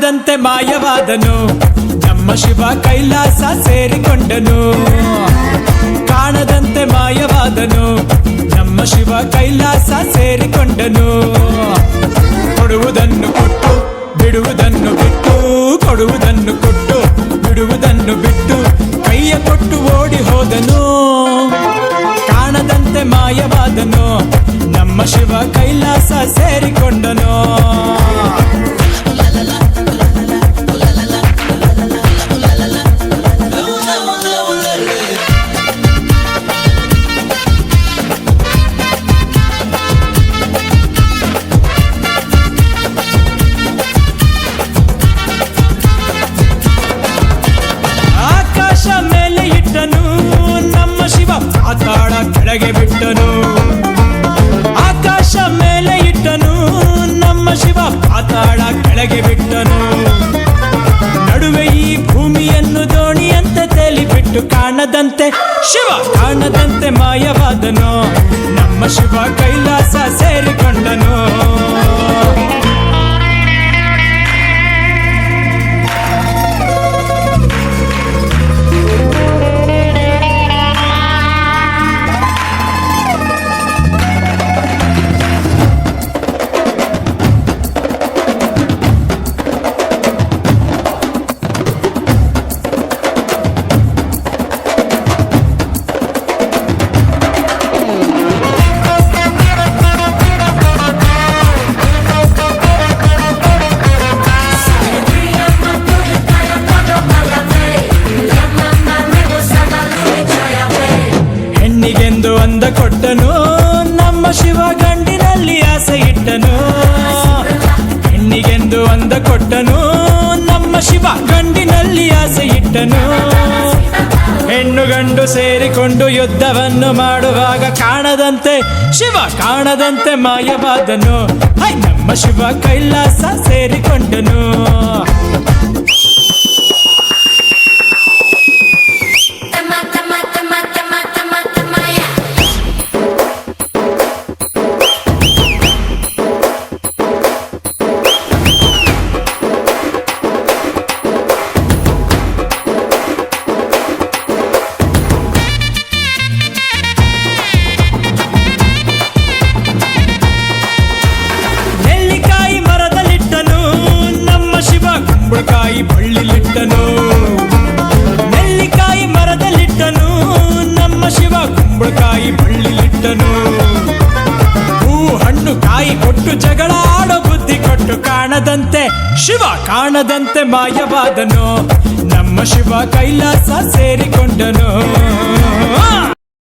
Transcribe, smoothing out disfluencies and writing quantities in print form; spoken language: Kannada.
ಕಾಣದಂತೆ ಮಾಯವಾದನು ನಮ್ಮ ಶಿವ ಕೈಲಾಸ ಸೇರಿಕೊಂಡನು ಕಾಣದಂತೆ ಮಾಯವಾದನು ನಮ್ಮ ಶಿವ ಕೈಲಾಸ ಸೇರಿಕೊಂಡನು ಕೊಡುವುದನ್ನು ಕೊಟ್ಟು ಬಿಡುವುದನ್ನು ಬಿಟ್ಟು ಕೊಡುವುದನ್ನು ಕೊಟ್ಟು ಬಿಡುವುದನ್ನು ಬಿಟ್ಟು ಕೈಯ ಕೊಟ್ಟು ಓಡಿ ಹೋದನು ಕಾಣದಂತೆ ಮಾಯವಾದನು ನಮ್ಮ ಶಿವ ಕೈಲಾಸ ಸೇರಿಕೊಂಡನು ಪಾತಾಳ ಕೆಳಗೆ ಬಿಟ್ಟನು ಆಕಾಶ ಮೇಲೆ ಇಟ್ಟನು ನಮ್ಮ ಶಿವ ಪಾತಾಳ ಕೆಳಗೆ ಬಿಟ್ಟನು ನಡುವೆ ಈ ಭೂಮಿಯನ್ನು ದೋಣಿಯಂತೆ ತೇಲಿಬಿಟ್ಟು ಕಾಣದಂತೆ ಶಿವ ಕಾಣದಂತೆ ಮಾಯವಾದನು ನಮ್ಮ ಶಿವ ಕೈಲಾಸ ಸೇರಿಕೊಂಡನು ಹೆಣ್ಣಿಗೆಂದು ಅಂದ ಕೊಟ್ಟನು ನಮ್ಮ ಶಿವ ಗಂಡಿನಲ್ಲಿ ಆಸೆ ಇಟ್ಟನು ಹೆಣ್ಣಿಗೆಂದು ಅಂದ ಕೊಟ್ಟನು ನಮ್ಮ ಶಿವ ಗಂಡಿನಲ್ಲಿ ಆಸೆ ಇಟ್ಟನು ಹೆಣ್ಣು ಗಂಡು ಸೇರಿಕೊಂಡು ಯುದ್ಧವನ್ನು ಮಾಡುವಾಗ ಕಾಣದಂತೆ ಶಿವ ಕಾಣದಂತೆ ಮಾಯವಾದನು ನಮ್ಮ ಶಿವ ಕೈಲಾಸ ಸೇರಿಕೊಂಡನು ಕುಂಬಳಕಾಯಿ ಬಳ್ಳಿಲಿಟ್ಟನು ನೆಲ್ಲಿಕಾಯಿ ಮರದಲ್ಲಿಟ್ಟನು ನಮ್ಮ ಶಿವ ಕುಂಬಳಕಾಯಿ ಬಳ್ಳಿಲಿಟ್ಟನು ಹೂ ಹಣ್ಣು ಕಾಯಿ ಕೊಟ್ಟು ಜಗಳ ಆಡೋ ಬುದ್ಧಿ ಕೊಟ್ಟು ಕಾಣದಂತೆ ಶಿವ ಕಾಣದಂತೆ ಮಾಯವಾದನು ನಮ್ಮ ಶಿವ ಕೈಲಾಸ ಸೇರಿಕೊಂಡನು